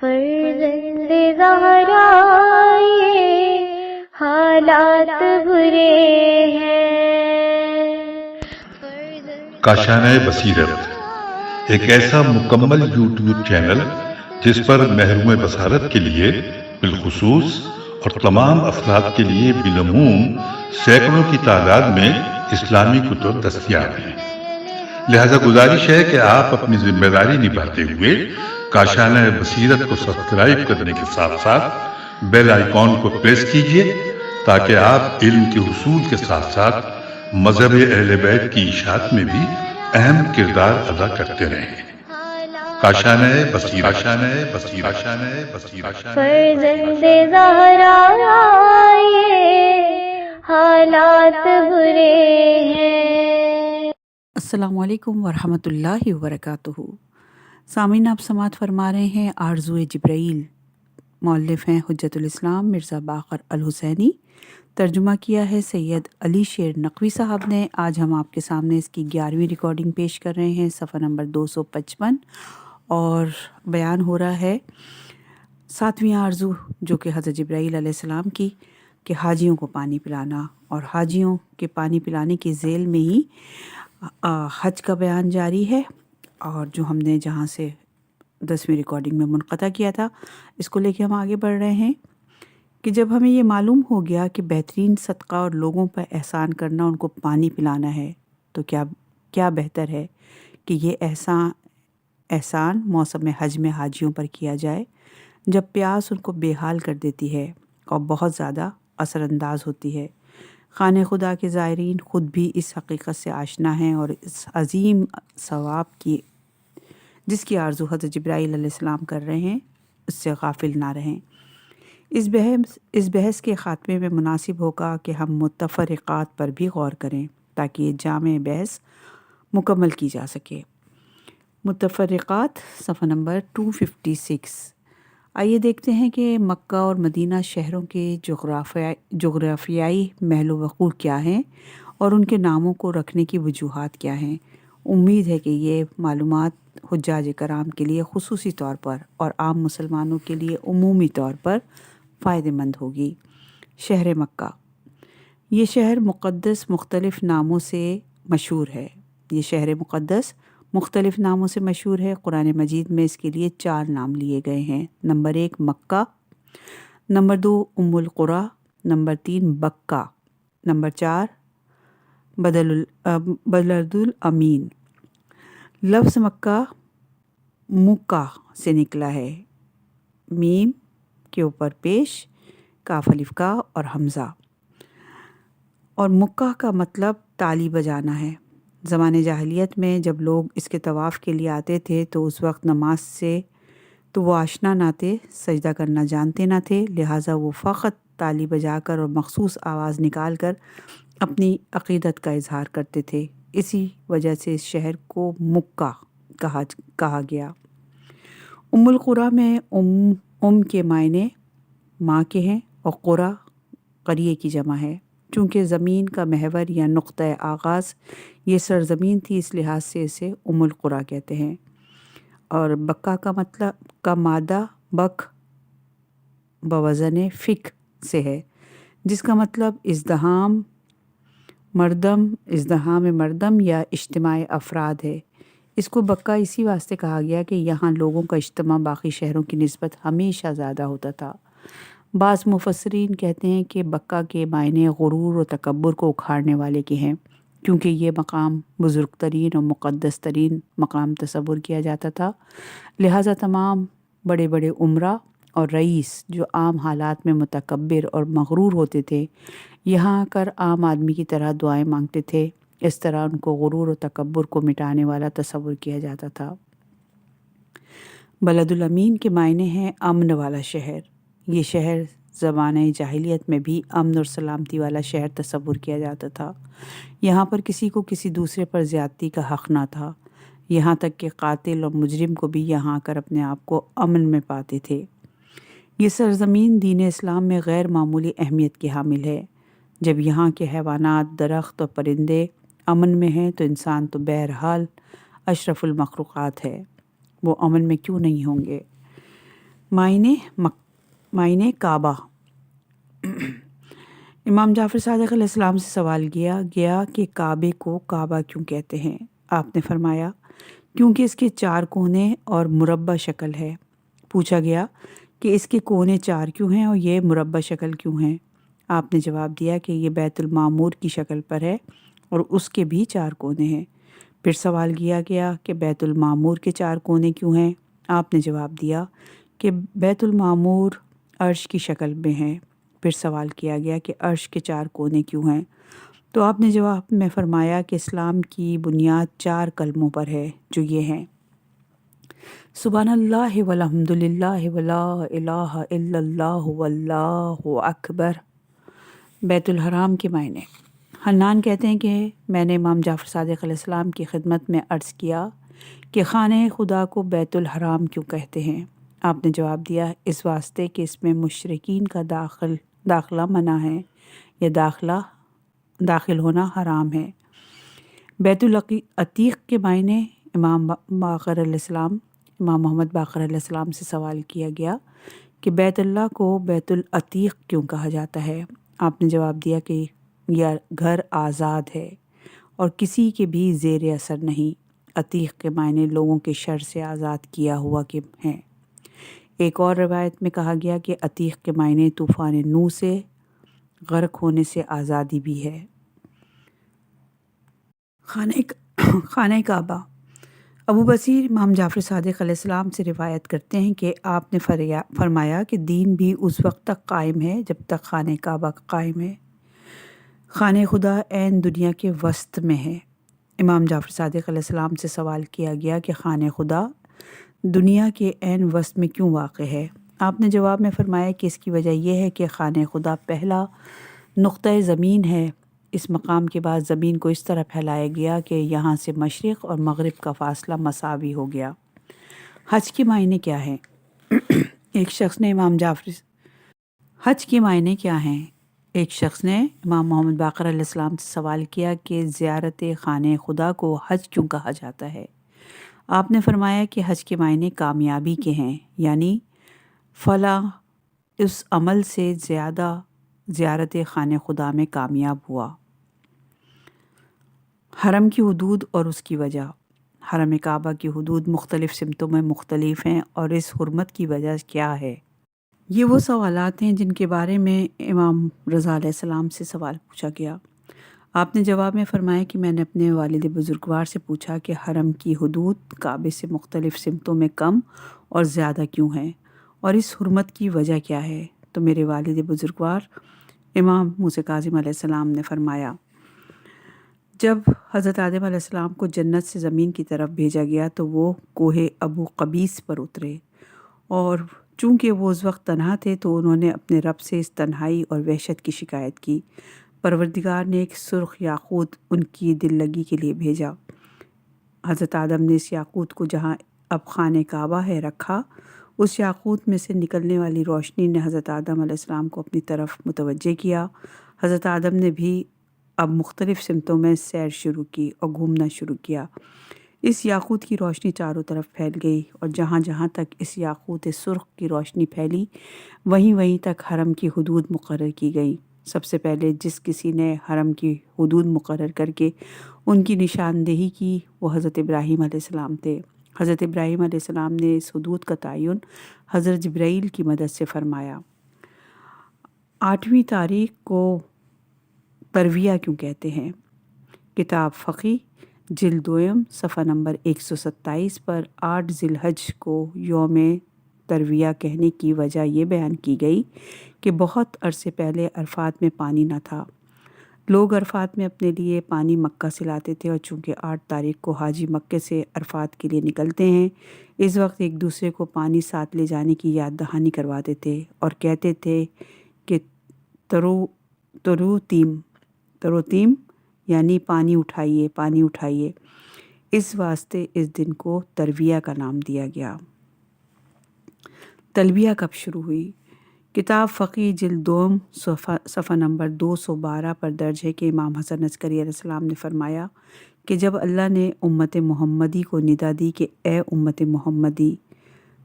فرزند زہرا یہ حالات برے ہیں۔ کاشانۂ بصیرت ایک ایسا مکمل یوٹیوب چینل جس پر محروم بصارت کے لیے بالخصوص اور تمام افراد کے لیے بالعموم سینکڑوں کی تعداد میں اسلامی کتب دستیاب ہیں۔ لہذا گزارش ہے کہ آپ اپنی ذمہ داری نبھاتے ہوئے کاشانۂ بصیرت کو سبسکرائب کرنے کے ساتھ ساتھ بیل آئیکن کو پریس کیجیے تاکہ آپ علم کے حصول کے ساتھ ساتھ مذہب اہل بیت کی اشاعت میں بھی اہم کردار ادا کرتے رہیں۔ کاشانۂ بصیرت، کاشانۂ بصیرت، کاشانۂ بصیرت۔ فرزند زہرا یہ حالات برے ہیں۔ السلام علیکم ورحمۃ اللہ وبرکاتہ۔ سامعین، آپ سماعت فرما رہے ہیں آرزو جبرائیل، مؤلف ہیں حجت الاسلام مرزا باقر الحسینی، ترجمہ کیا ہے سید علی شیر نقوی صاحب نے۔ آج ہم آپ کے سامنے اس کی 11ویں ریکارڈنگ پیش کر رہے ہیں، صفحہ نمبر 255، اور بیان ہو رہا ہے 7ویں آرزو جو کہ حضرت جبرائیل علیہ السلام کی، کہ حاجیوں کو پانی پلانا، اور حاجیوں کے پانی پلانے کی ذیل میں ہی حج کا بیان جاری ہے، اور جو ہم نے جہاں سے 10ویں ریکارڈنگ میں منقطع کیا تھا اس کو لے کے ہم آگے بڑھ رہے ہیں کہ جب ہمیں یہ معلوم ہو گیا کہ بہترین صدقہ اور لوگوں پر احسان کرنا ان کو پانی پلانا ہے، تو کیا بہتر ہے کہ یہ احسان موسم حج میں حاجیوں پر کیا جائے جب پیاس ان کو بے حال کر دیتی ہے اور بہت زیادہ اثر انداز ہوتی ہے۔ خانہ خدا کے زائرین خود بھی اس حقیقت سے آشنا ہیں اور اس عظیم ثواب کی جس کی آرزو حضرت جبرائیل علیہ السلام کر رہے ہیں اس سے غافل نہ رہیں۔ اس بحث کے خاتمے میں مناسب ہوگا کہ ہم متفرقات پر بھی غور کریں تاکہ یہ جامع بحث مکمل کی جا سکے۔ متفرقات صفحہ نمبر 256۔ آئیے دیکھتے ہیں کہ مکہ اور مدینہ شہروں کے جغرافیائی محل و وقوع کیا ہیں اور ان کے ناموں کو رکھنے کی وجوہات کیا ہیں۔ امید ہے کہ یہ معلومات حجاج کرام کے لیے خصوصی طور پر اور عام مسلمانوں کے لیے عمومی طور پر فائدہ مند ہوگی۔ شہر مکہ، یہ شہر مقدس مختلف ناموں سے مشہور ہے۔ یہ شہر مقدس مختلف ناموں سے مشہور ہے۔ قرآن مجید میں اس کے لیے 4 نام لیے گئے ہیں۔ نمبر 1 مکہ، نمبر 2 ام القریٰ، نمبر 3 بکہ، نمبر 4 بلد الامین۔ لفظ مکہ مکہ سے نکلا ہے، میم کے اوپر پیش، کاف الف کا اور حمزہ، اور مکہ کا مطلب تالی بجانا ہے۔ زمانے جاہلیت میں جب لوگ اس کے طواف کے لیے آتے تھے تو اس وقت نماز سے تو وہ آشنا نہ تھے، سجدہ کرنا جانتے نہ تھے، لہٰذا وہ فقط تالی بجا کر اور مخصوص آواز نکال کر اپنی عقیدت کا اظہار کرتے تھے۔ اسی وجہ سے اس شہر کو مکہ کہا گیا۔ ام القریٰ میں ام کے معنی ماں کے ہیں اور قریٰ قریے کی جمع ہے۔ چونکہ زمین کا محور یا نقطہ آغاز یہ سرزمین تھی، اس لحاظ سے اسے ام القریٰ کہتے ہیں۔ اور بکہ کا مطلب کا مادہ بک بوزن فک سے ہے، جس کا مطلب ازدحام مردم یا اجتماع افراد ہے۔ اس کو بکہ اسی واسطے کہا گیا کہ یہاں لوگوں کا اجتماع باقی شہروں کی نسبت ہمیشہ زیادہ ہوتا تھا۔ بعض مفسرین کہتے ہیں کہ بکہ کے معنی غرور و تکبر کو اکھاڑنے والے کے ہیں، کیونکہ یہ مقام بزرگ ترین اور مقدس ترین مقام تصور کیا جاتا تھا، لہٰذا تمام بڑے بڑے امراء اور رئیس جو عام حالات میں متکبر اور مغرور ہوتے تھے، یہاں آ کر عام آدمی کی طرح دعائیں مانگتے تھے۔ اس طرح ان کو غرور و تکبر کو مٹانے والا تصور کیا جاتا تھا۔ بلد الامین کے معنی ہیں امن والا شہر۔ یہ شہر زمانہ جاہلیت میں بھی امن اور سلامتی والا شہر تصور کیا جاتا تھا۔ یہاں پر کسی کو کسی دوسرے پر زیادتی کا حق نہ تھا، یہاں تک کہ قاتل اور مجرم کو بھی یہاں آ کر اپنے آپ کو امن میں پاتے تھے۔ یہ سرزمین دین اسلام میں غیر معمولی اہمیت کی حامل ہے۔ جب یہاں کے حیوانات، درخت اور پرندے امن میں ہیں تو انسان تو بہرحال اشرف المخلوقات ہے، وہ امن میں کیوں نہیں ہوں گے؟ معنی کعبہ۔ امام جعفر صادق علیہ السلام سے سوال کیا گیا کہ کعبے کو کعبہ کیوں کہتے ہیں؟ آپ نے فرمایا کیونکہ اس کے 4 کونے اور مربع شکل ہے۔ پوچھا گیا کہ اس کے کونے 4 کیوں ہیں اور یہ مربع شکل کیوں ہیں؟ آپ نے جواب دیا کہ یہ بیت المعمور کی شکل پر ہے اور اس کے بھی 4 کونے ہیں۔ پھر سوال کیا گیا کہ بیت المعمور کے 4 کونے کیوں ہیں؟ آپ نے جواب دیا کہ بیت المعمور عرش کی شکل میں ہے۔ پھر سوال کیا گیا کہ عرش کے 4 کونے کیوں ہیں؟ تو آپ نے جواب میں فرمایا کہ اسلام کی بنیاد 4 کلموں پر ہے جو یہ ہیں: سبحان اللہ والحمد للہ ولا الہ الا اللہ واللہ اکبر۔ بیت الحرام کے معنی۔ حنان کہتے ہیں کہ میں نے امام جعفر صادق علیہ السلام کی خدمت میں عرض کیا کہ خانہ خدا کو بیت الحرام کیوں کہتے ہیں؟ آپ نے جواب دیا اس واسطے کہ اس میں مشرکین کا داخلہ منع ہے یا داخل ہونا حرام ہے۔ بیت العتیق کے معنی۔ امام محمد باقر علیہ السلام سے سوال کیا گیا کہ بیت اللہ کو بیت العتیق کیوں کہا جاتا ہے؟ آپ نے جواب دیا کہ یہ گھر آزاد ہے اور کسی کے بھی زیر اثر نہیں۔ عتیق کے معنی لوگوں کے شر سے آزاد کیا ہوا کے ہیں۔ ایک اور روایت میں کہا گیا کہ عتیق کے معنی طوفان نوح سے غرق ہونے سے آزادی بھی ہے۔ خانہ کعبہ۔ ابو بصیر امام جعفر صادق علیہ السلام سے روایت کرتے ہیں کہ آپ نے فرمایا کہ دین بھی اس وقت تک قائم ہے جب تک خانہ کعبہ قائم ہے۔ خانہ خدا عین دنیا کے وسط میں ہے۔ امام جعفر صادق علیہ السلام سے سوال کیا گیا کہ خانہ خدا دنیا کے عین وسط میں کیوں واقع ہے؟ آپ نے جواب میں فرمایا کہ اس کی وجہ یہ ہے کہ خانہ خدا پہلا نقطۂ زمین ہے۔ اس مقام کے بعد زمین کو اس طرح پھیلایا گیا کہ یہاں سے مشرق اور مغرب کا فاصلہ مساوی ہو گیا۔ حج کے معنی کیا ہیں؟ ایک شخص نے حج کے معنی کیا ہیں؟ ایک شخص نے امام محمد باقر علیہ السلام سے سوال کیا کہ زیارت خانہ خدا کو حج کیوں کہا جاتا ہے؟ آپ نے فرمایا کہ حج کے معنی کامیابی کے ہیں، یعنی فلاں اس عمل سے زیادہ زیارت خانہ خدا میں کامیاب ہوا۔ حرم کی حدود اور اس کی وجہ۔ حرم کعبہ کی حدود مختلف سمتوں میں مختلف ہیں اور اس حرمت کی وجہ کیا ہے؟ یہ وہ سوالات ہیں جن کے بارے میں امام رضا علیہ السلام سے سوال پوچھا گیا۔ آپ نے جواب میں فرمایا کہ میں نے اپنے والد بزرگوار سے پوچھا کہ حرم کی حدود کعبے سے مختلف سمتوں میں کم اور زیادہ کیوں ہیں اور اس حرمت کی وجہ کیا ہے؟ تو میرے والد بزرگوار امام موسیٰ کاظم علیہ السلام نے فرمایا جب حضرت آدم علیہ السلام کو جنت سے زمین کی طرف بھیجا گیا تو وہ کوہ ابو قبیس پر اترے، اور چونکہ وہ اس وقت تنہا تھے تو انہوں نے اپنے رب سے اس تنہائی اور وحشت کی شکایت کی۔ پروردگار نے ایک سرخ یاقوت ان کی دل لگی کے لیے بھیجا۔ حضرت آدم نے اس یاقوت کو جہاں اب خانہ کعبہ ہے رکھا۔ اس یاقوت میں سے نکلنے والی روشنی نے حضرت آدم علیہ السلام کو اپنی طرف متوجہ کیا۔ حضرت آدم نے بھی اب مختلف سمتوں میں سیر شروع کی اور گھومنا شروع کیا۔ اس یاقوت کی روشنی چاروں طرف پھیل گئی اور جہاں جہاں تک اس یاقوت سرخ کی روشنی پھیلی وہیں تک حرم کی حدود مقرر کی گئی۔ سب سے پہلے جس کسی نے حرم کی حدود مقرر کر کے ان کی نشاندہی کی وہ حضرت ابراہیم علیہ السلام تھے۔ حضرت ابراہیم علیہ السلام نے اس حدود کا تعین حضرت جبرائیل کی مدد سے فرمایا۔ 8ویں تاریخ کو ترویہ کیوں کہتے ہیں؟ کتاب فقہ جلد 2 صفحہ نمبر 127 پر 8 ذی الحج کو یوم ترویہ کہنے کی وجہ یہ بیان کی گئی کہ بہت عرصے پہلے عرفات میں پانی نہ تھا۔ لوگ عرفات میں اپنے لیے پانی مکہ سے لاتے تھے، اور چونکہ 8 تاریخ کو حاجی مکے سے عرفات کے لیے نکلتے ہیں، اس وقت ایک دوسرے کو پانی ساتھ لے جانے کی یاد دہانی کرواتے تھے اور کہتے تھے کہ تروتیم یعنی پانی اٹھائیے، پانی اٹھائیے۔ اس واسطے اس دن کو ترویہ کا نام دیا گیا۔ تلبیہ کب شروع ہوئی؟ کتاب فقہ جلد 2 صفحہ نمبر 212 پر درج ہے کہ امام حسن عسکری علیہ السلام نے فرمایا کہ جب اللہ نے امت محمدی کو ندا دی کہ اے امت محمدی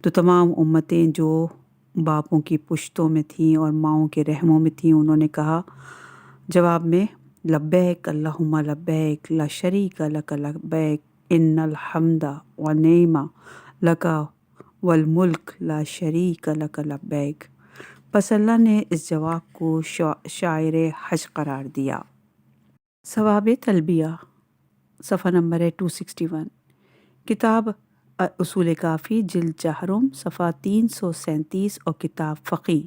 تو تمام امتیں جو باپوں کی پشتوں میں تھیں اور ماؤں کے رحموں میں تھیں، انہوں نے کہا جواب میں، لبیک اللہم لبیک لا شریک لک لبیک ان الحمد والنعمہ لک والملک لا شریک لک لبیک۔ پس اللہ نے اس جواب کو شاعر حج قرار دیا۔ ثواب تلبیہ، صفحہ نمبر ہے 261۔ کتاب اصول کافی جلد چہارم صفحہ 337 اور کتاب فقی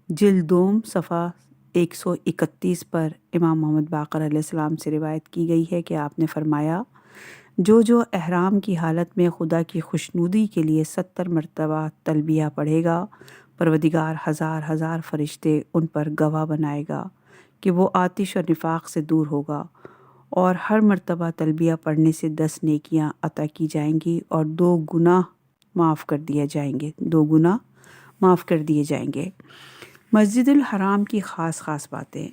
جلد دوم صفحہ 131 پر امام محمد باقر علیہ السلام سے روایت کی گئی ہے کہ آپ نے فرمایا، جو احرام کی حالت میں خدا کی خوشنودی کے لیے 70 مرتبہ تلبیہ پڑھے گا، پروردگار ہزار فرشتے ان پر گواہ بنائے گا کہ وہ آتش اور نفاق سے دور ہوگا، اور ہر مرتبہ تلبیہ پڑھنے سے 10 نیکیاں عطا کی جائیں گی اور 2 گناہ معاف کر دیے جائیں گے۔ مسجد الحرام کی خاص باتیں،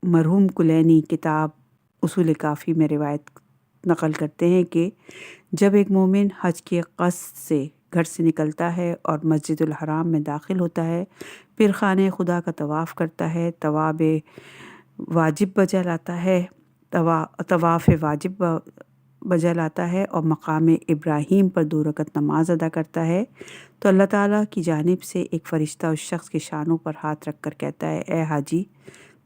مرحوم کلینی کتاب اصول کافی میں روایت نقل کرتے ہیں کہ جب ایک مومن حج کے قصد سے گھر سے نکلتا ہے اور مسجد الحرام میں داخل ہوتا ہے، پھر خانہ خدا کا طواف کرتا ہے، طواف واجب بجا لاتا ہے اور مقام ابراہیم پر 2 رکعت نماز ادا کرتا ہے، تو اللہ تعالیٰ کی جانب سے ایک فرشتہ اس شخص کے شانوں پر ہاتھ رکھ کر کہتا ہے، اے حاجی،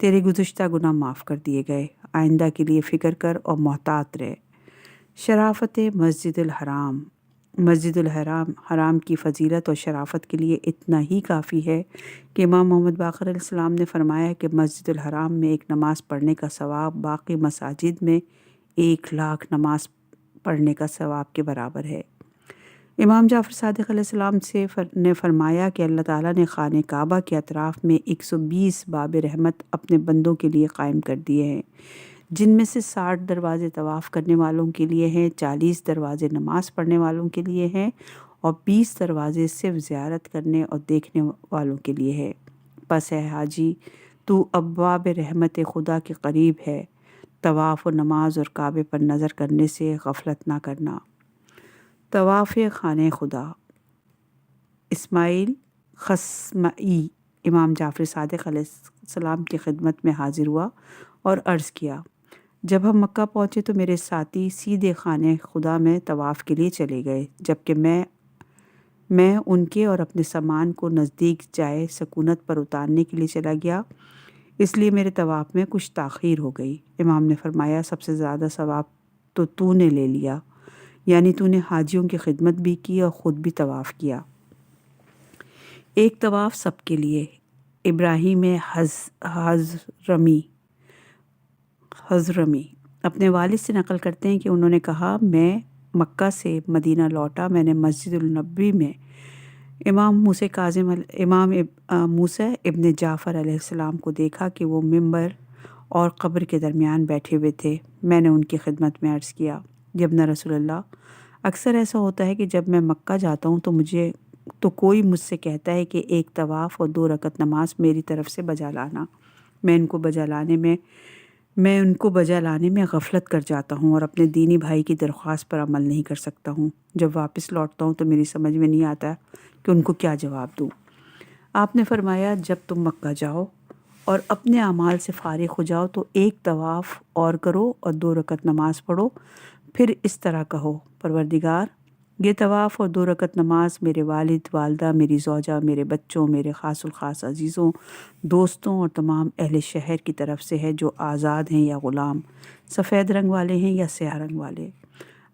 تیرے گزشتہ گناہ معاف کر دیے گئے، آئندہ کے لیے فکر کر اور محتاط رہ۔ شرافت مسجد الحرام کی فضیلت اور شرافت کے لیے اتنا ہی کافی ہے کہ امام محمد باقر علیہ السلام نے فرمایا کہ مسجد الحرام میں ایک نماز پڑھنے کا ثواب باقی مساجد میں 1,00,000 نماز پڑھنے کا ثواب کے برابر ہے۔ امام جعفر صادق علیہ السلام نے فرمایا کہ اللہ تعالیٰ نے خانہ کعبہ کے اطراف میں 120 باب رحمت اپنے بندوں کے لیے قائم کر دیے ہیں، جن میں سے 60 دروازے طواف کرنے والوں کے لیے ہیں، 40 دروازے نماز پڑھنے والوں کے لیے ہیں اور 20 دروازے صرف زیارت کرنے اور دیکھنے والوں کے لیے ہے۔ پس اے حاجی، تو ابواب رحمت خدا کے قریب ہے، طواف و نماز اور کعبے پر نظر کرنے سے غفلت نہ کرنا۔ طواف خانہ خدا، اسماعیل خصمعی امام جعفر صادق علیہ السلام کی خدمت میں حاضر ہوا اور عرض کیا، جب ہم مکہ پہنچے تو میرے ساتھی سیدھے خانہ خدا میں طواف کے لیے چلے گئے، جبکہ میں ان کے اور اپنے سامان کو نزدیک جائے سکونت پر اتارنے کے لیے چلا گیا، اس لیے میرے طواف میں کچھ تاخیر ہو گئی۔ امام نے فرمایا، سب سے زیادہ ثواب تو نے لے لیا، یعنی تو نے حاجیوں کی خدمت بھی کی اور خود بھی طواف کیا۔ ایک طواف سب کے لیے، ابراہیم حضرمی اپنے والد سے نقل کرتے ہیں کہ انہوں نے کہا، میں مکہ سے مدینہ لوٹا، میں نے مسجد النبوی میں امام موسیٰ ابن جعفر علیہ السلام کو دیکھا کہ وہ ممبر اور قبر کے درمیان بیٹھے ہوئے تھے۔ میں نے ان کی خدمت میں عرض کیا، ابن رسول اللہ، اکثر ایسا ہوتا ہے کہ جب میں مکہ جاتا ہوں تو کوئی مجھ سے کہتا ہے کہ ایک طواف اور 2 رکعت نماز میری طرف سے بجا لانا، میں ان کو بجا لانے میں غفلت کر جاتا ہوں اور اپنے دینی بھائی کی درخواست پر عمل نہیں کر سکتا ہوں۔ جب واپس لوٹتا ہوں تو میری سمجھ میں نہیں آتا کہ ان کو کیا جواب دوں۔ آپ نے فرمایا، جب تم مکہ جاؤ اور اپنے اعمال سے فارغ ہو جاؤ تو ایک طواف اور کرو اور 2 رکعت نماز پڑھو، پھر اس طرح کہو، پروردگار، یہ طواف اور 2 رکعت نماز میرے والد، والدہ، میری زوجہ، میرے بچوں، میرے خاص الخاص عزیزوں، دوستوں اور تمام اہل شہر کی طرف سے ہے جو آزاد ہیں یا غلام، سفید رنگ والے ہیں یا سیاہ رنگ والے۔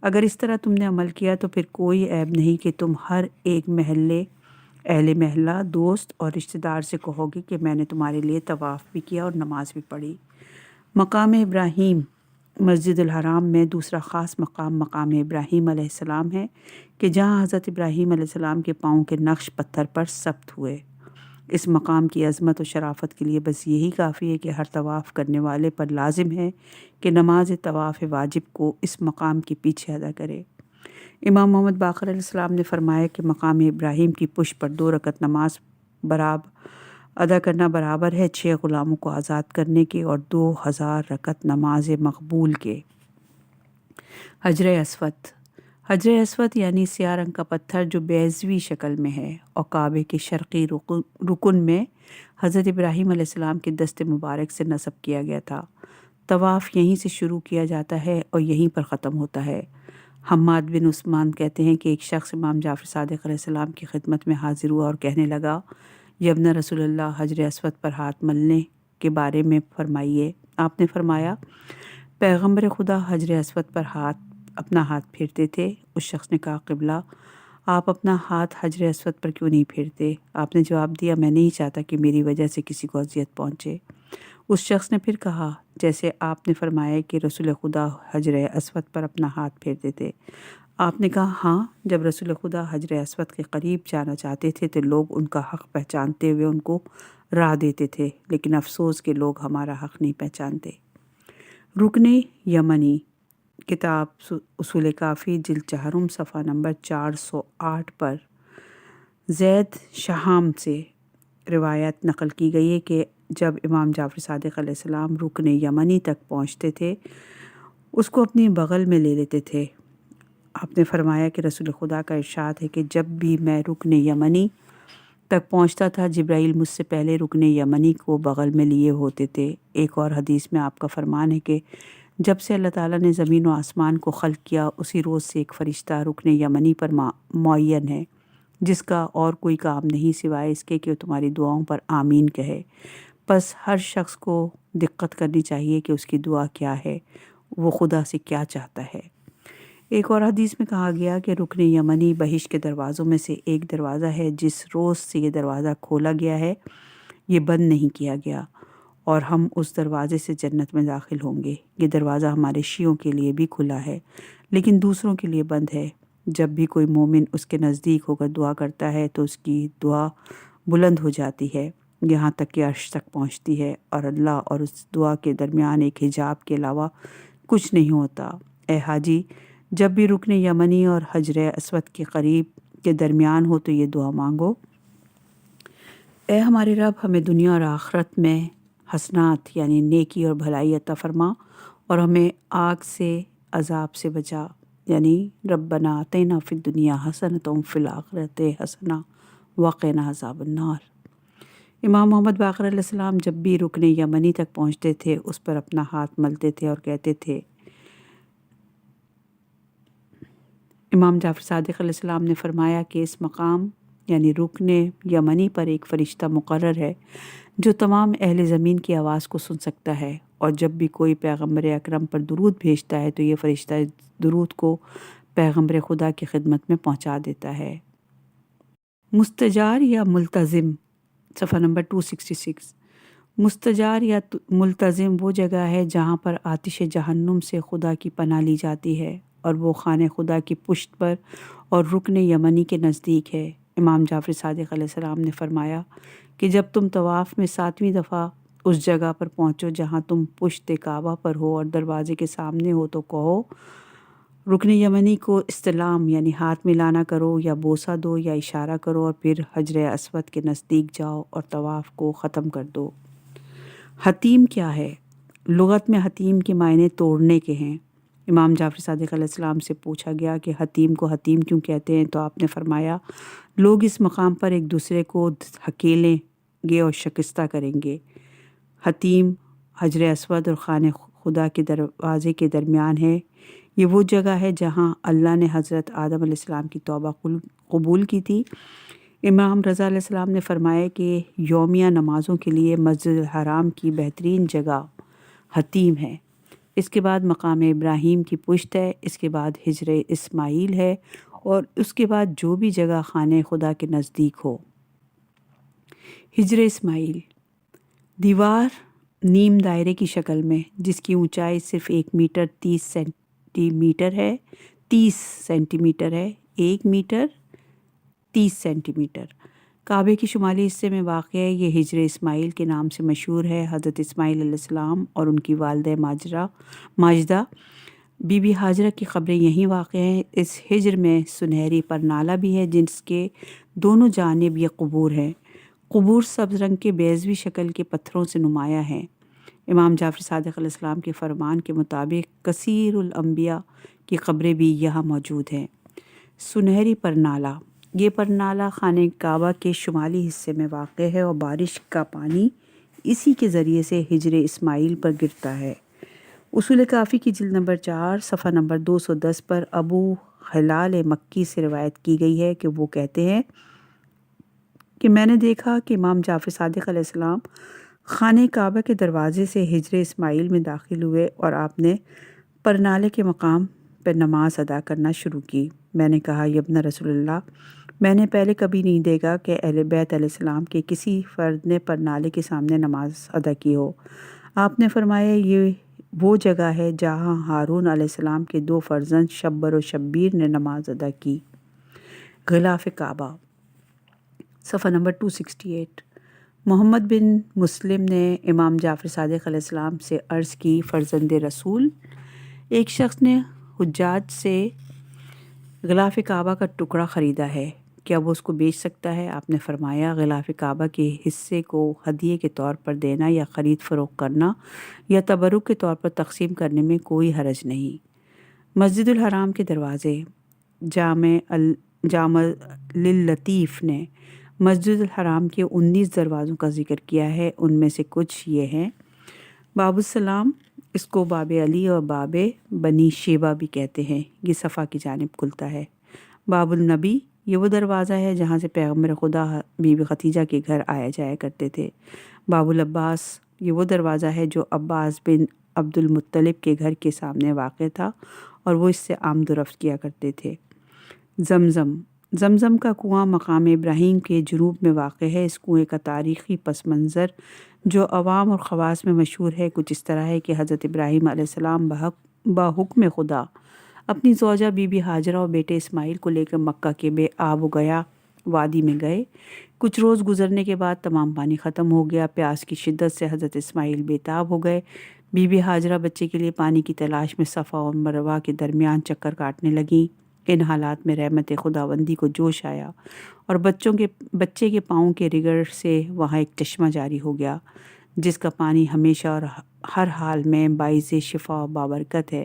اگر اس طرح تم نے عمل کیا تو پھر کوئی عیب نہیں کہ تم ہر ایک اہل محلہ، دوست اور رشتہ دار سے کہو گے کہ میں نے تمہارے لیے طواف بھی کیا اور نماز بھی پڑھی۔ مقام ابراہیم، مسجد الحرام میں دوسرا خاص مقام ابراہیم علیہ السلام ہے کہ جہاں حضرت ابراہیم علیہ السلام کے پاؤں کے نقش پتھر پر ثبت ہوئے۔ اس مقام کی عظمت و شرافت کے لیے بس یہی کافی ہے کہ ہر طواف کرنے والے پر لازم ہے کہ نماز طواف واجب کو اس مقام کے پیچھے ادا کرے۔ امام محمد باقر علیہ السلام نے فرمایا کہ مقام ابراہیم کی پشت پر 2 رکعت نماز ادا کرنا برابر ہے 6 غلاموں کو آزاد کرنے کے اور 2000 رکعت نماز مقبول کے۔ حجر اسود، حجر اسود یعنی سیاہ رنگ کا پتھر جو بیضوی شکل میں ہے اور کعبے کے شرقی رکن میں حضرت ابراہیم علیہ السلام کے دست مبارک سے نصب کیا گیا تھا۔ طواف یہیں سے شروع کیا جاتا ہے اور یہیں پر ختم ہوتا ہے۔ حماد بن عثمان کہتے ہیں کہ ایک شخص امام جعفر صادق علیہ السلام کی خدمت میں حاضر ہوا اور کہنے لگا، یبن رسول اللہ، حجر اسود پر ہاتھ ملنے کے بارے میں فرمائیے۔ آپ نے فرمایا، پیغمبر خدا حجر اسود پر اپنا ہاتھ پھیرتے تھے۔ اس شخص نے کہا، قبلہ، آپ اپنا ہاتھ حجر اسود پر کیوں نہیں پھیرتے؟ آپ نے جواب دیا، میں نہیں چاہتا کہ میری وجہ سے کسی کو اذیت پہنچے۔ اس شخص نے پھر کہا، جیسے آپ نے فرمایا کہ رسول خدا حجر اسود پر اپنا ہاتھ پھیرتے تھے۔ آپ نے کہا، ہاں، جب رسول خدا حجر اسود کے قریب جانا چاہتے تھے تو لوگ ان کا حق پہچانتے ہوئے ان کو راہ دیتے تھے، لیکن افسوس کہ لوگ ہمارا حق نہیں پہچانتے۔ رکن یمنی، کتاب اصول کافی، جلد 4 صفحہ نمبر 408 پر زید شہام سے روایت نقل کی گئی ہے کہ جب امام جعفر صادق علیہ السلام رکن یمنی تک پہنچتے تھے اس کو اپنی بغل میں لے لیتے تھے۔ آپ نے فرمایا کہ رسول خدا کا ارشاد ہے کہ جب بھی میں رکن یمنی تک پہنچتا تھا جبرائیل مجھ سے پہلے رکن یمنی کو بغل میں لیے ہوتے تھے۔ ایک اور حدیث میں آپ کا فرمان ہے کہ جب سے اللہ تعالیٰ نے زمین و آسمان کو خلق کیا اسی روز سے ایک فرشتہ رکن یمنی پر معین ہے جس کا اور کوئی کام نہیں سوائے اس کے کہ وہ تمہاری دعاؤں پر آمین کہے۔ بس ہر شخص کو دقت کرنی چاہیے کہ اس کی دعا کیا ہے، وہ خدا سے کیا چاہتا ہے۔ ایک اور حدیث میں کہا گیا کہ رکن یمنی بہشت کے دروازوں میں سے ایک دروازہ ہے، جس روز سے یہ دروازہ کھولا گیا ہے یہ بند نہیں کیا گیا، اور ہم اس دروازے سے جنت میں داخل ہوں گے۔ یہ دروازہ ہمارے شیعوں کے لیے بھی کھلا ہے لیکن دوسروں کے لیے بند ہے۔ جب بھی کوئی مومن اس کے نزدیک ہو کر دعا کرتا ہے تو اس کی دعا بلند ہو جاتی ہے یہاں تک کہ عرش تک پہنچتی ہے، اور اللہ اور اس دعا کے درمیان ایک حجاب کے علاوہ کچھ نہیں ہوتا۔ اے حاجی، جب بھی رکن یمنی اور حجر اسود کے قریب کے درمیان ہو تو یہ دعا مانگو، اے ہمارے رب، ہمیں دنیا اور آخرت میں حسنات یعنی نیکی اور بھلائی عطا فرما اور ہمیں آگ سے، عذاب سے بچا، یعنی ربنا آتینا فی الدنیا حسنۃ وفی الآخرۃ حسنہ وقنا عذاب النار۔ امام محمد باقر علیہ السلام جب بھی رکن یمنی تک پہنچتے تھے اس پر اپنا ہاتھ ملتے تھے اور کہتے تھے۔ امام جعفر صادق علیہ السلام نے فرمایا کہ اس مقام یعنی رکن یمنی پر ایک فرشتہ مقرر ہے جو تمام اہل زمین کی آواز کو سن سکتا ہے، اور جب بھی کوئی پیغمبر اکرم پر درود بھیجتا ہے تو یہ فرشتہ درود کو پیغمبر خدا کی خدمت میں پہنچا دیتا ہے۔ مستجار یا ملتزم، صفحہ نمبر 266۔ مستجار یا ملتزم وہ جگہ ہے جہاں پر آتش جہنم سے خدا کی پناہ لی جاتی ہے، اور وہ خانہ خدا کی پشت پر اور رکن یمنی کے نزدیک ہے۔ امام جعفر صادق علیہ السلام نے فرمایا کہ جب تم طواف میں 7ویں دفعہ اس جگہ پر پہنچو جہاں تم پشت کعبہ پر ہو اور دروازے کے سامنے ہو تو کہو، رکن یمنی کو استلام یعنی ہاتھ ملانا کرو یا بوسہ دو یا اشارہ کرو، اور پھر حجر اسود کے نزدیک جاؤ اور طواف کو ختم کر دو۔ حتیم کیا ہے؟ لغت میں حتیم کے معنی توڑنے کے ہیں۔ امام جعفر صادق علیہ السلام سے پوچھا گیا کہ حتیم کو حتیم کیوں کہتے ہیں تو آپ نے فرمایا، لوگ اس مقام پر ایک دوسرے کو دھکیلیں گے اور شکستہ کریں گے۔ حتیم حجر اسود اور خانہ خدا کے دروازے کے درمیان ہے۔ یہ وہ جگہ ہے جہاں اللہ نے حضرت آدم علیہ السلام کی توبہ قبول کی تھی۔ امام رضا علیہ السلام نے فرمایا کہ یومیہ نمازوں کے لیے مسجد الحرام کی بہترین جگہ حتیم ہے، اس کے بعد مقام ابراہیم کی پشت ہے، اس کے بعد حجر اسماعیل ہے، اور اس کے بعد جو بھی جگہ خانہ خدا کے نزدیک ہو۔ حجر اسماعیل دیوار نیم دائرے کی شکل میں جس کی اونچائی صرف 1 میٹر 30 سینٹی میٹر ہے، 30 سینٹی میٹر ہے، 1 میٹر 30 سینٹی میٹر، کعبے کے شمالی حصے میں واقع ہے۔ یہ حجر اسماعیل کے نام سے مشہور ہے۔ حضرت اسماعیل علیہ السلام اور ان کی والدہ ماجدہ بی بی ہاجرہ کی قبریں یہیں واقع ہیں۔ اس حجر میں سنہری پر نالہ بھی ہے جس کے دونوں جانب یہ قبور ہیں۔ قبور سبز رنگ کے بیضوی شکل کے پتھروں سے نمایاں ہیں۔ امام جعفر صادق علیہ السلام کے فرمان کے مطابق کثیر الانبیاء کی قبریں بھی یہاں موجود ہیں۔ سنہری پرنالہ، یہ پرنالہ خانہ کعبہ کے شمالی حصے میں واقع ہے اور بارش کا پانی اسی کے ذریعے سے حجر اسماعیل پر گرتا ہے۔ اصول کافی کی جلد نمبر 4 صفحہ نمبر 210 پر ابو ہلال مکی سے روایت کی گئی ہے کہ وہ کہتے ہیں کہ میں نے دیکھا کہ امام جعفر صادق علیہ السلام خانہ کعبہ کے دروازے سے حجر اسماعیل میں داخل ہوئے اور آپ نے پرنالے کے مقام پر نماز ادا کرنا شروع کی۔ میں نے کہا یا ابن رسول اللہ، میں نے پہلے کبھی نہیں دیکھا کہ اہل بیت علیہ السلام کے کسی فرد نے پرنالے کے سامنے نماز ادا کی ہو۔ آپ نے فرمایا یہ وہ جگہ ہے جہاں ہارون علیہ السلام کے 2 فرزند شبر و شبیر نے نماز ادا کی۔ غلاف کعبہ صفحہ نمبر 268۔ محمد بن مسلم نے امام جعفر صادق علیہ السلام سے عرض کی، فرزند رسول، ایک شخص نے حجاج سے غلاف کعبہ کا ٹکڑا خریدا ہے، کیا وہ اس کو بیچ سکتا ہے؟ آپ نے فرمایا غلاف کعبہ کے حصے کو ہدیے کے طور پر دینا یا خرید فروخت کرنا یا تبرک کے طور پر تقسیم کرنے میں کوئی حرج نہیں۔ مسجد الحرام کے دروازے، جامع للطیف نے مسجد الحرام کے 19 دروازوں کا ذکر کیا ہے، ان میں سے کچھ یہ ہیں: باب السلام، اس کو باب علی اور باب بنی شیبہ بھی کہتے ہیں، یہ صفا کی جانب کھلتا ہے۔ باب النبی، یہ وہ دروازہ ہے جہاں سے پیغمبر خدا بی بی خدیجہ کے گھر آیا جایا کرتے تھے۔ باب العباس، یہ وہ دروازہ ہے جو عباس بن عبد المطلب کے گھر کے سامنے واقع تھا اور وہ اس سے آمد و رفت کیا کرتے تھے۔ زمزم کا کنواں مقام ابراہیم کے جنوب میں واقع ہے۔ اس کنویں کا تاریخی پس منظر جو عوام اور خواص میں مشہور ہے کچھ اس طرح ہے کہ حضرت ابراہیم علیہ السلام بحکم خدا اپنی زوجہ بی بی ہاجرہ اور بیٹے اسماعیل کو لے کر مکہ کے بے آب و گیا وادی میں گئے۔ کچھ روز گزرنے کے بعد تمام پانی ختم ہو گیا۔ پیاس کی شدت سے حضرت اسماعیل بے تاب ہو گئے۔ بی بی ہاجرہ بچے کے لیے پانی کی تلاش میں صفا اور مروہ کے درمیان چکر کاٹنے لگیں۔ ان حالات میں رحمت خداوندی کو جوش آیا اور بچے کے پاؤں کے رگڑ سے وہاں ایک چشمہ جاری ہو گیا جس کا پانی ہمیشہ اور ہر حال میں باعث شفا و بابرکت ہے۔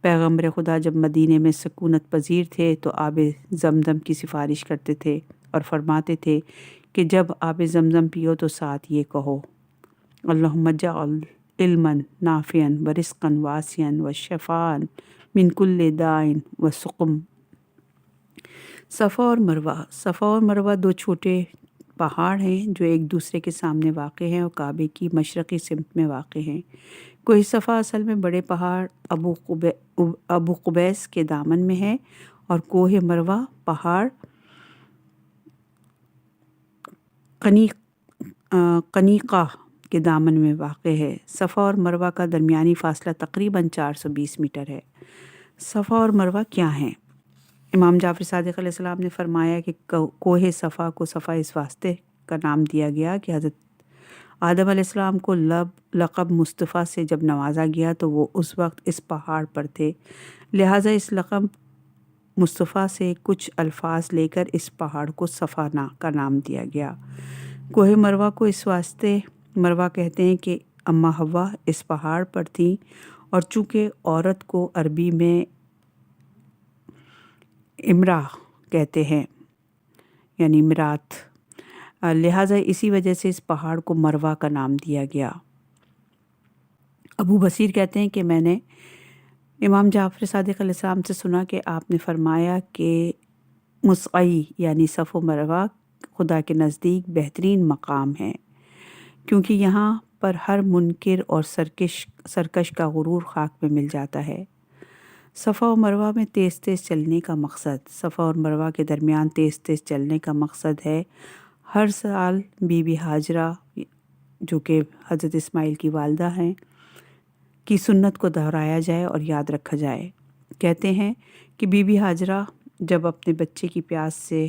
پیغمبر خدا جب مدینے میں سکونت پذیر تھے تو آب زمزم کی سفارش کرتے تھے اور فرماتے تھے کہ جب آب زمزم پیو تو ساتھ یہ کہو: اللہم اجعل علما نافعا ورزقا واسعا وشفاء من کل داء وسقم۔ صفا اور مروہ 2 چھوٹے پہاڑ ہیں جو ایک دوسرے کے سامنے واقع ہیں اور کعبے کی مشرقی سمت میں واقع ہیں۔ کوہ صفا اصل میں بڑے پہاڑ ابو قبیس کے دامن میں ہے اور کوہ مروہ پہاڑ قنیقہ کے دامن میں واقع ہے۔ صفا اور مروہ کا درمیانی فاصلہ تقریباً 420 میٹر ہے۔ صفا اور مروہ کیا ہیں؟ امام جعفر صادق علیہ السلام نے فرمایا کہ کوہ صفا کو صفا اس واسطے کا نام دیا گیا کہ حضرت آدم علیہ السلام کو لقب مصطفیٰ سے جب نوازا گیا تو وہ اس وقت اس پہاڑ پر تھے، لہٰذا اس لقب مصطفیٰ سے کچھ الفاظ لے کر اس پہاڑ کو صفا کا نام دیا گیا۔ کوہ مروہ کو اس واسطے مروہ کہتے ہیں کہ اماں حوا اس پہاڑ پر تھیں اور چونکہ عورت کو عربی میں امرا کہتے ہیں یعنی مرات، لہٰذا اسی وجہ سے اس پہاڑ کو مروہ کا نام دیا گیا۔ ابو بصیر کہتے ہیں کہ میں نے امام جعفر صادق علیہ السلام سے سنا کہ آپ نے فرمایا کہ مسعی یعنی صفا و مروہ خدا کے نزدیک بہترین مقام ہے کیونکہ یہاں پر ہر منکر اور سرکش کا غرور خاک میں مل جاتا ہے۔ صفا و مروہ میں تیز تیز چلنے کا مقصد، صفا اور مروہ کے درمیان تیز تیز چلنے کا مقصد ہے ہر سال بی بی ہاجرہ جو کہ حضرت اسماعیل کی والدہ ہیں کی سنت کو دہرایا جائے اور یاد رکھا جائے۔ کہتے ہیں کہ بی بی ہاجرہ جب اپنے بچے کی پیاس سے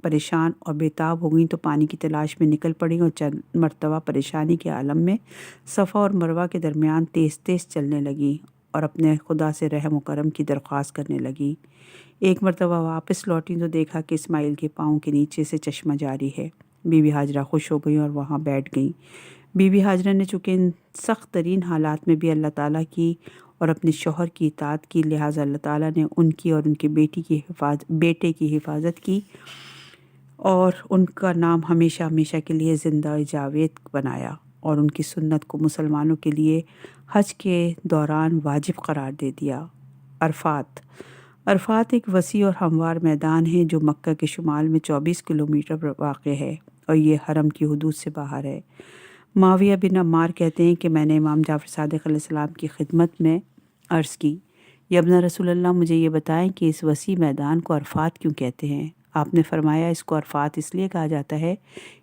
پریشان اور بےتاب ہو گئیں تو پانی کی تلاش میں نکل پڑیں اور چند مرتبہ پریشانی کے عالم میں صفا اور مروہ کے درمیان تیز تیز چلنے لگیں اور اپنے خدا سے رحم و کرم کی درخواست کرنے لگیں۔ ایک مرتبہ واپس لوٹیں تو دیکھا کہ اسماعیل کے پاؤں کے نیچے سے چشمہ جاری ہے۔ بی بی ہاجرہ خوش ہو گئیں اور وہاں بیٹھ گئیں۔ بی بی ہاجرہ نے چونکہ ان سخت ترین حالات میں بھی اللہ تعالیٰ کی اور اپنے شوہر کی اطاعت کی، لہٰذا اللہ تعالیٰ نے ان کی اور ان کے بیٹے کی حفاظت کی اور ان کا نام ہمیشہ ہمیشہ کے لیے زندہ جاوید بنایا، اور ان کی سنت کو مسلمانوں کے لیے حج کے دوران واجب قرار دے دیا۔ عرفات ایک وسیع اور ہموار میدان ہے جو مکہ کے شمال میں 24 کلومیٹر پر واقع ہے، اور یہ حرم کی حدود سے باہر ہے۔ معاویہ بن عمار کہتے ہیں کہ میں نے امام جعفر صادق علیہ السلام کی خدمت میں عرض کی، یا ابن رسول اللہ، مجھے یہ بتائیں کہ اس وسیع میدان کو عرفات کیوں کہتے ہیں؟ آپ نے فرمایا، اس کو عرفات اس لیے کہا جاتا ہے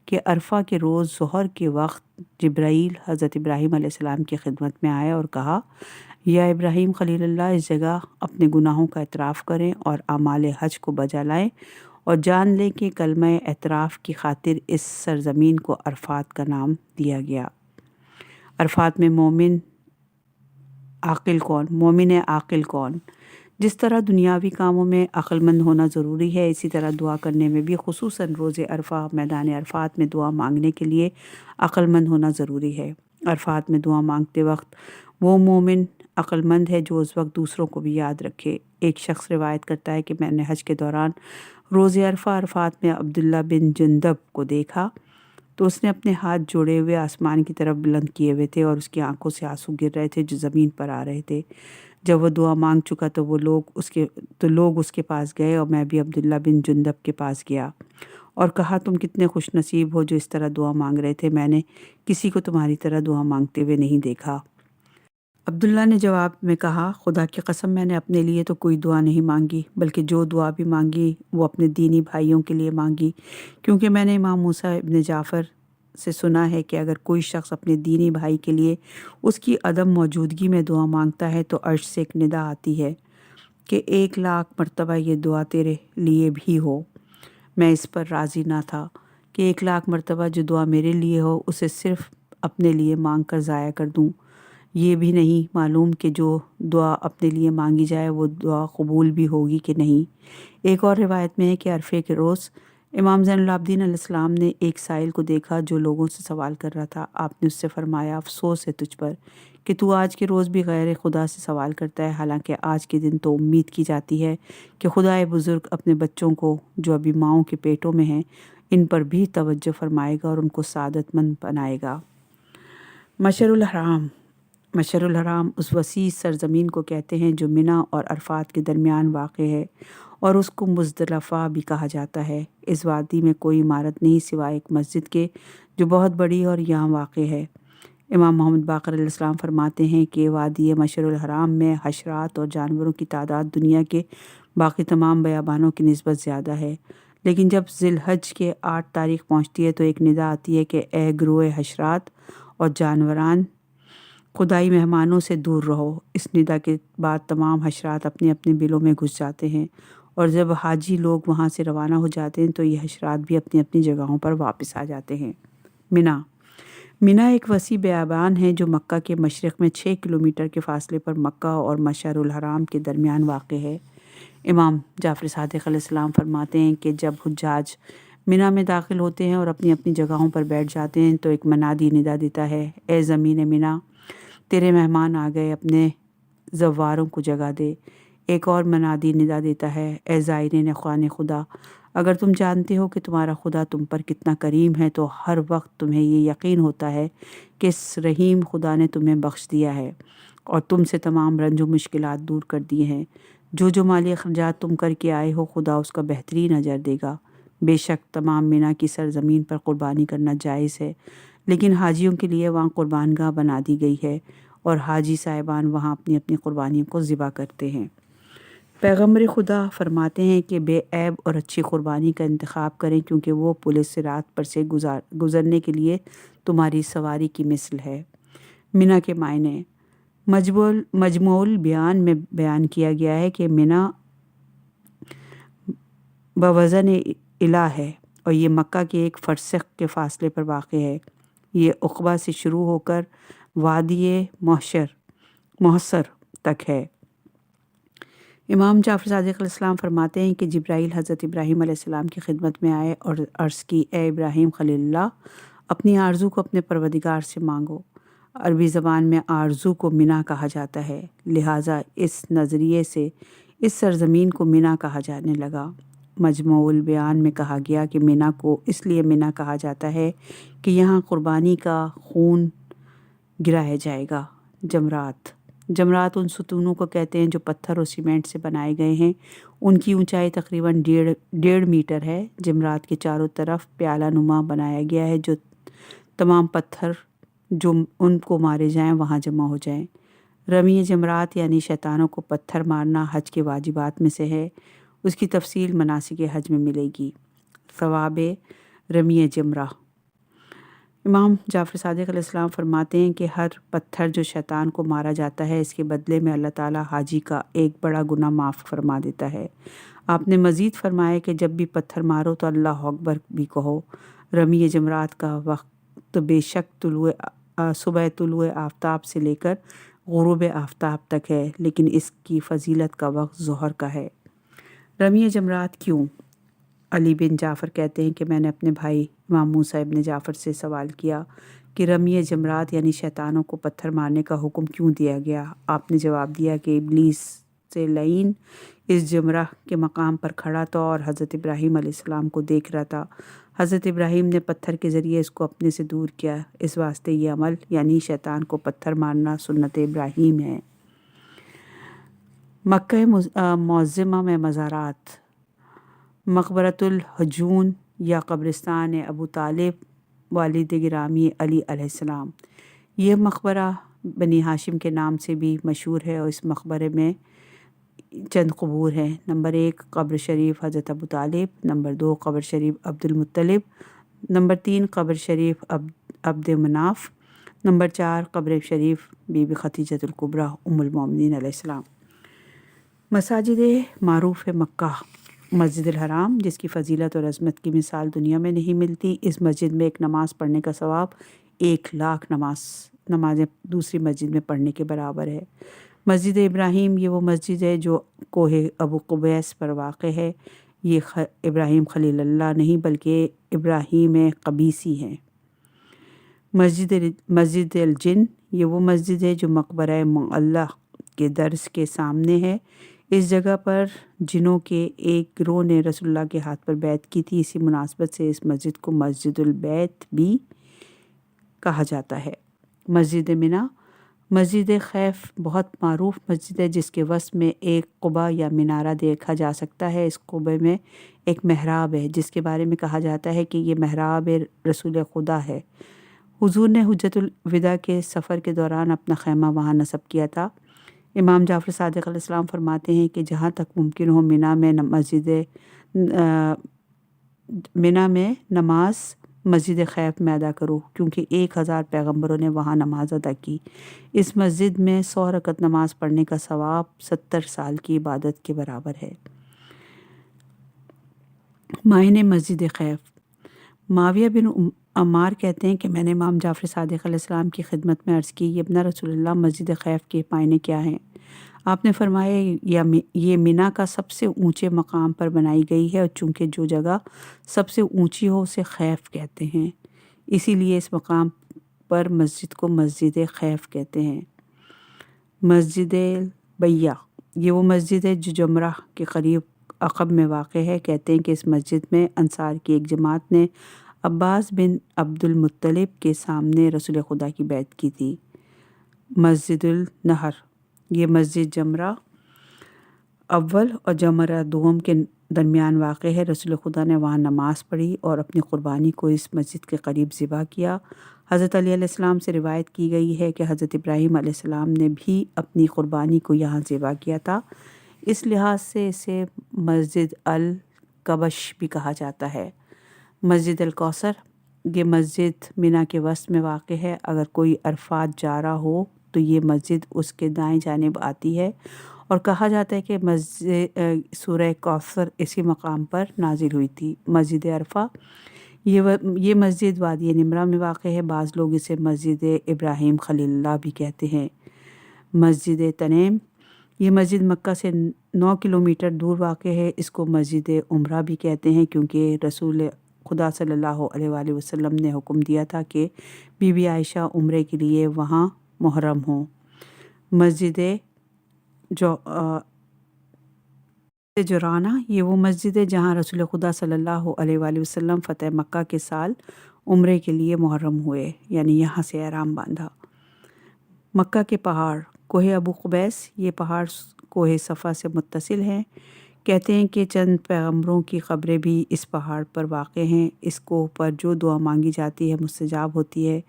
کہ عرفہ کے روز ظہر کے وقت جبرائیل حضرت ابراہیم علیہ السلام کی خدمت میں آئے اور کہا، یا ابراہیم خلیل اللہ، اس جگہ اپنے گناہوں کا اعتراف کریں اور اعمال حج کو بجا لائیں، اور جان لیں کہ کلمہ اعتراف کی خاطر اس سرزمین کو عرفات کا نام دیا گیا۔ عرفات میں مومن عاقل کون؟ جس طرح دنیاوی کاموں میں عقل مند ہونا ضروری ہے، اسی طرح دعا کرنے میں بھی، خصوصاً روز عرفہ میدان عرفات میں دعا مانگنے کے لیے عقل مند ہونا ضروری ہے۔ عرفات میں دعا مانگتے وقت وہ مومن عقل مند ہے جو اس وقت دوسروں کو بھی یاد رکھے۔ ایک شخص روایت کرتا ہے کہ میں نے حج کے دوران روز عرفہ عرفات میں عبداللہ بن جندب کو دیکھا تو اس نے اپنے ہاتھ جوڑے ہوئے آسمان کی طرف بلند کیے ہوئے تھے، اور اس کی آنکھوں سے آنسو گر رہے تھے جو زمین پر آ رہے تھے۔ جب وہ دعا مانگ چکا تو لوگ اس کے پاس گئے، اور میں بھی عبداللہ بن جندب کے پاس گیا اور کہا، تم کتنے خوش نصیب ہو جو اس طرح دعا مانگ رہے تھے، میں نے کسی کو تمہاری طرح دعا مانگتے ہوئے نہیں دیکھا۔ عبداللہ نے جواب میں کہا، خدا کی قسم، میں نے اپنے لیے تو کوئی دعا نہیں مانگی، بلکہ جو دعا بھی مانگی وہ اپنے دینی بھائیوں کے لیے مانگی، کیونکہ میں نے امام موسیٰ ابن جعفر سے سنا ہے کہ اگر کوئی شخص اپنے دینی بھائی کے لیے اس کی عدم موجودگی میں دعا مانگتا ہے تو عرش سے ایک ندا آتی ہے کہ 1,00,000 مرتبہ یہ دعا تیرے لیے بھی ہو۔ میں اس پر راضی نہ تھا کہ 1,00,000 مرتبہ جو دعا میرے لیے ہو اسے صرف اپنے لیے مانگ کر ضائع کر دوں۔ یہ بھی نہیں معلوم کہ جو دعا اپنے لیے مانگی جائے وہ دعا قبول بھی ہوگی کہ نہیں۔ ایک اور روایت میں ہے کہ عرفے کے روز امام زین العابدین علیہ السلام نے ایک سائل کو دیکھا جو لوگوں سے سوال کر رہا تھا۔ آپ نے اس سے فرمایا، افسوس ہے تجھ پر کہ تو آج کے روز بھی غیر خدا سے سوال کرتا ہے، حالانکہ آج کے دن تو امید کی جاتی ہے کہ خدائے بزرگ اپنے بچوں کو جو ابھی ماؤں کے پیٹوں میں ہیں ان پر بھی توجہ فرمائے گا اور ان کو سعادت مند بنائے گا۔ مشعر الحرام اس وسیع سرزمین کو کہتے ہیں جو منی اور عرفات کے درمیان واقع ہے، اور اس کو مزدلفہ بھی کہا جاتا ہے۔ اس وادی میں کوئی عمارت نہیں سوائے ایک مسجد کے جو بہت بڑی اور یہاں واقع ہے۔ امام محمد باقر علیہ السلام فرماتے ہیں کہ وادی مشعر الحرام میں حشرات اور جانوروں کی تعداد دنیا کے باقی تمام بیابانوں کی نسبت زیادہ ہے، لیکن جب ذی الحج کے 8 تاریخ پہنچتی ہے تو ایک ندا آتی ہے کہ اے گروہ حشرات اور جانوران، خدائی مہمانوں سے دور رہو۔ اس ندا کے بعد تمام حشرات اپنے اپنے بلوں میں گھس جاتے ہیں، اور جب حاجی لوگ وہاں سے روانہ ہو جاتے ہیں تو یہ حشرات بھی اپنی اپنی جگہوں پر واپس آ جاتے ہیں۔ منی ایک وسیع بیابان ہے جو مکہ کے مشرق میں 6 کلومیٹر کے فاصلے پر مکہ اور مشعر الحرام کے درمیان واقع ہے۔ امام جعفر صادق علیہ السلام فرماتے ہیں کہ جب حجاج منی میں داخل ہوتے ہیں اور اپنی اپنی جگہوں پر بیٹھ جاتے ہیں تو ایک منادی ندا دیتا ہے، اے زمین منی، تیرے مہمان آ گئے، اپنے زواروں کو جگہ دے۔ ایک اور منادی ندا دیتا ہے، اے زائرین خانہ خدا، اگر تم جانتے ہو کہ تمہارا خدا تم پر کتنا کریم ہے تو ہر وقت تمہیں یہ یقین ہوتا ہے کہ اس رحیم خدا نے تمہیں بخش دیا ہے اور تم سے تمام رنج و مشکلات دور کر دیے ہیں۔ جو مالی اخراجات تم کر کے آئے ہو خدا اس کا بہترین اجر دے گا۔ بے شک تمام منی کی سرزمین پر قربانی کرنا جائز ہے، لیکن حاجیوں کے لیے وہاں قربان گاہ بنا دی گئی ہے اور حاجی صاحبان وہاں اپنی اپنی قربانیوں کو ذبح کرتے ہیں۔ پیغمبر خدا فرماتے ہیں کہ بے عیب اور اچھی قربانی کا انتخاب کریں، کیونکہ وہ پل صراط پر سے گزرنے کے لیے تمہاری سواری کی مثل ہے۔ منی کے معنی مجموع البیان میں بیان کیا گیا ہے کہ منی بوزن الہ ہے اور یہ مکہ کے 1 فرسخ کے فاصلے پر واقع ہے۔ یہ عقبہ سے شروع ہو کر وادی محشر تک ہے۔ امام جعفر صادق علیہ السلام فرماتے ہیں کہ جبرائیل حضرت ابراہیم علیہ السلام کی خدمت میں آئے اور عرض کی، اے ابراہیم خلیل اللہ، اپنی آرزو کو اپنے پروردگار سے مانگو۔ عربی زبان میں آرزو کو منا کہا جاتا ہے، لہٰذا اس نظریے سے اس سرزمین کو منا کہا جانے لگا۔ مجموع البیان میں کہا گیا کہ منا کو اس لیے منا کہا جاتا ہے کہ یہاں قربانی کا خون گرایا جائے گا۔ جمرات ان ستونوں کو کہتے ہیں جو پتھر اور سیمنٹ سے بنائے گئے ہیں۔ ان کی اونچائی تقریباً 1.5 میٹر ہے۔ جمرات کے چاروں طرف پیالہ نما بنایا گیا ہے جو تمام پتھر جو ان کو مارے جائیں وہاں جمع ہو جائیں۔ رمی جمرات یعنی شیطانوں کو پتھر مارنا حج کے واجبات میں سے ہے۔ اس کی تفصیل مناسک حج میں ملے گی۔ ثواب رمی جمرہ، امام جعفر صادق علیہ السلام فرماتے ہیں کہ ہر پتھر جو شیطان کو مارا جاتا ہے اس کے بدلے میں اللہ تعالیٰ حاجی کا ایک بڑا گناہ معاف فرما دیتا ہے۔ آپ نے مزید فرمایا کہ جب بھی پتھر مارو تو اللہ اکبر بھی کہو۔ رمی جمرات کا وقت بے شک صبح طلوع آفتاب سے لے کر غروب آفتاب تک ہے، لیکن اس کی فضیلت کا وقت ظہر کا ہے۔ رمی جمرات کیوں؟ علی بن جعفر کہتے ہیں کہ میں نے اپنے بھائی امام موسیٰ ابن جعفر سے سوال کیا کہ رمی جمرات یعنی شیطانوں کو پتھر مارنے کا حکم کیوں دیا گیا؟ آپ نے جواب دیا کہ ابلیس سے لعین اس جمرہ کے مقام پر کھڑا تھا اور حضرت ابراہیم علیہ السلام کو دیکھ رہا تھا۔ حضرت ابراہیم نے پتھر کے ذریعے اس کو اپنے سے دور کیا، اس واسطے یہ عمل یعنی شیطان کو پتھر مارنا سنت ابراہیم ہے۔ مکہ معظمہ میں مزارات، مقبرۃ الحجون یا قبرستان ابو طالب والد گرامی علی علیہ السلام، یہ مقبرہ بنی ہاشم کے نام سے بھی مشہور ہے اور اس مقبرے میں چند قبور ہیں۔ نمبر 1 قبر شریف حضرت ابو طالب، نمبر 2 قبر شریف عبد المطلب، نمبر 3 قبر شریف عبد مناف، نمبر 4 قبر شریف بی بی خدیجہ الکبریٰ ام المومنین علیہ السلام۔ مساجد معروف مکہ، مسجد الحرام جس کی فضیلت اور عظمت کی مثال دنیا میں نہیں ملتی، اس مسجد میں ایک نماز پڑھنے کا ثواب 1,00,000 نمازیں دوسری مسجد میں پڑھنے کے برابر ہے۔ مسجد ابراہیم، یہ وہ مسجد ہے جو کوہ ابو قبیس پر واقع ہے۔ یہ ابراہیم خلیل اللہ نہیں بلکہ ابراہیم قبیسی ہیں۔ مسجد الجن، یہ وہ مسجد ہے جو مقبرہ معلّہ کے درس کے سامنے ہے۔ اس جگہ پر جنوں کے ایک گروہ نے رسول اللہ کے ہاتھ پر بیعت کی تھی، اسی مناسبت سے اس مسجد کو مسجد البیت بھی کہا جاتا ہے۔ مسجد منا، مسجد خیف بہت معروف مسجد ہے جس کے وسط میں ایک قبہ یا مینارہ دیکھا جا سکتا ہے۔ اس قبے میں ایک محراب ہے جس کے بارے میں کہا جاتا ہے کہ یہ محراب رسول خدا ہے۔ حضور نے حجۃ الوداع کے سفر کے دوران اپنا خیمہ وہاں نصب کیا تھا۔ امام جعفر صادق علیہ السلام فرماتے ہیں کہ جہاں تک ممکن ہو منا میں نماز مسجد خیف میں ادا کرو، کیونکہ 1000 پیغمبروں نے وہاں نماز ادا کی۔ اس مسجد میں 100 رکعت نماز پڑھنے کا ثواب 70 سال کی عبادت کے برابر ہے۔ معائن مسجد خیف، معاویہ بن عمار کہتے ہیں کہ میں نے امام جعفر صادق علیہ السلام کی خدمت میں عرض کی، ابن رسول اللہ مسجد خیف کے معائنے کیا ہیں؟ آپ نے فرمایا یہ منا کا سب سے اونچے مقام پر بنائی گئی ہے، اور چونکہ جو جگہ سب سے اونچی ہو اسے خیف کہتے ہیں، اسی لیے اس مقام پر مسجد کو مسجد خیف کہتے ہیں۔ مسجد بیہ، یہ وہ مسجد ہے جو جمرہ کے قریب عقب میں واقع ہے۔ کہتے ہیں کہ اس مسجد میں انصار کی ایک جماعت نے عباس بن عبد المطلب کے سامنے رسول خدا کی بیعت کی تھی۔ مسجد النہر، یہ مسجد جمرہ اول اور جمرہ دوم کے درمیان واقع ہے۔ رسول خدا نے وہاں نماز پڑھی اور اپنی قربانی کو اس مسجد کے قریب ذبح کیا۔ حضرت علی علیہ السلام سے روایت کی گئی ہے کہ حضرت ابراہیم علیہ السلام نے بھی اپنی قربانی کو یہاں ذبح کیا تھا، اس لحاظ سے اسے مسجد الکبش بھی کہا جاتا ہے۔ مسجد الکوثر، یہ مسجد منا کے وسط میں واقع ہے۔ اگر کوئی عرفات جا رہا ہو تو یہ مسجد اس کے دائیں جانب آتی ہے، اور کہا جاتا ہے کہ سورہ کوثر اسی مقام پر نازل ہوئی تھی۔ مسجد عرفہ، یہ مسجد وادی نمرہ میں واقع ہے۔ بعض لوگ اسے مسجد ابراہیم خلیل اللہ بھی کہتے ہیں۔ مسجد تنیم، یہ مسجد مکہ سے 9 کلومیٹر دور واقع ہے۔ اس کو مسجد عمرہ بھی کہتے ہیں کیونکہ رسول خدا صلی اللہ علیہ وآلہ وسلم نے حکم دیا تھا کہ بی بی عائشہ عمرے کے لیے وہاں محرم ہوں۔ مسجد جورانہ یہ وہ مسجد ہے جہاں رسول خدا صلی اللہ علیہ وآلہ وسلم فتح مکہ کے سال عمرے کے لیے محرم ہوئے، یعنی یہاں سے احرام باندھا۔ مکہ کے پہاڑ کوہ ابو قبیس، یہ پہاڑ کوہ صفا سے متصل ہیں۔ کہتے ہیں کہ چند پیغمبروں کی قبریں بھی اس پہاڑ پر واقع ہیں۔ اس کوہ پر جو دعا مانگی جاتی ہے مستجاب ہوتی ہے۔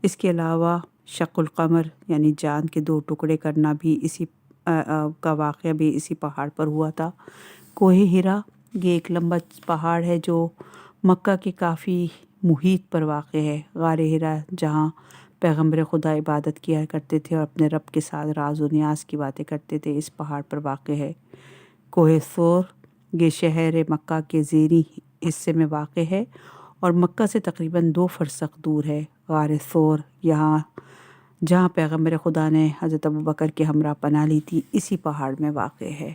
اس کے علاوہ شق القمر یعنی چاند کے 2 ٹکڑے کرنا بھی اسی کا واقعہ بھی اسی پہاڑ پر ہوا تھا۔ کوہ ہرا یہ ایک لمبا پہاڑ ہے جو مکہ کے کافی محیط پر واقع ہے۔ غار ہرا جہاں پیغمبر خدا عبادت کیا کرتے تھے اور اپنے رب کے ساتھ راز و نیاز کی باتیں کرتے تھے، اس پہاڑ پر واقع ہے۔ کوہ ثور یہ شہر مکہ کے زیریں حصے میں واقع ہے اور مکہ سے تقریباً 2 فرسخ دور ہے۔ غار ثور جہاں پیغمبر خدا نے حضرت ابوبکر کے ہمراہ پناہ لی تھی، اسی پہاڑ میں واقع ہے۔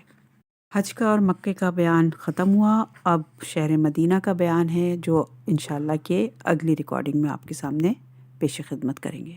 حج کا اور مکے کا بیان ختم ہوا، اب شہر مدینہ کا بیان ہے جو انشاءاللہ کہ اگلی ریکارڈنگ میں آپ کے سامنے پیش خدمت کریں گے۔